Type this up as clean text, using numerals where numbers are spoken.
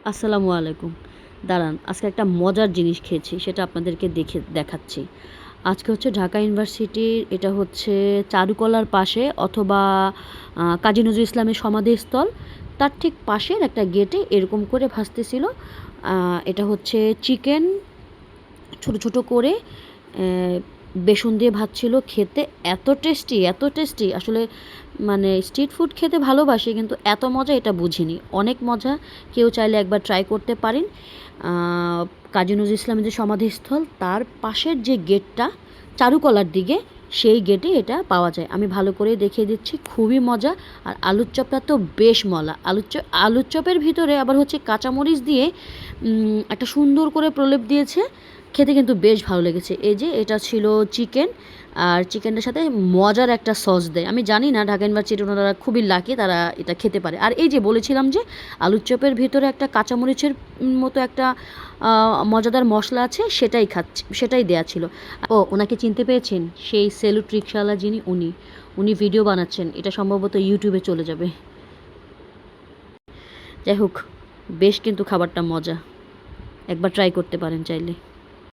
আসসালামু আলাইকুম। দাঁড়ান, আজকে একটা মজার জিনিস খেয়েছি, সেটা আপনাদেরকে দেখাচ্ছি। আজকে হচ্ছে ঢাকা ইউনিভার্সিটির, এটা হচ্ছে চারুকলার পাশে অথবা কাজী নজরুল ইসলামের সমাধিস্থল, তার ঠিক পাশের একটা গেটে এরকম করে ভাসতেছিল। এটা হচ্ছে চিকেন ছোট ছোট করে বেসন দিয়ে ভাজছিল, খেতে এত টেস্টি এত টেস্টি। আসলে মানে স্ট্রিট ফুড খেতে ভালোবাসি, কিন্তু এত মজা এটা বুঝিনি। অনেক মজা, কেউ চাইলে একবার ট্রাই করতে পারেন। কাজী নজরুল ইসলামের যে সমাধিস্থল, তার পাশের যে গেটটা চারুকলার দিকে, সেই গেটে এটা পাওয়া যায়। আমি ভালো করে দেখিয়ে দিচ্ছি, খুবই মজা। আর আলুর চপটা তো বেশ মলা। আলুর চপের ভিতরে আবার হচ্ছে কাঁচামরিচ দিয়ে একটা সুন্দর করে প্রলেপ দিয়েছে, খেতে কিন্তু বেশ ভালো লেগেছে। এই যে এটা ছিল চিকেন, আর চিকেনটার সাথে মজার একটা সস দেয়। আমি জানি না, ঢাকা ইউনিভার্সিটির ওনারা খুবই লাকি, তারা এটা খেতে পারে। আর এই যে বলেছিলাম যে আলুর চপের ভিতরে একটা কাঁচামরিচের মতো একটা মজাদার মশলা আছে, সেটাই দেয়া ছিল। ও, ওনাকে চিনতে পেরেছেন? সেই সেলুট রিক্সাওয়ালা যিনি, উনি ভিডিও বানাচ্ছেন, এটা সম্ভবত ইউটিউবে চলে যাবে। যাই হোক, বেশ কিন্তু খাবারটা মজা, একবার ট্রাই করতে পারেন চাইলে।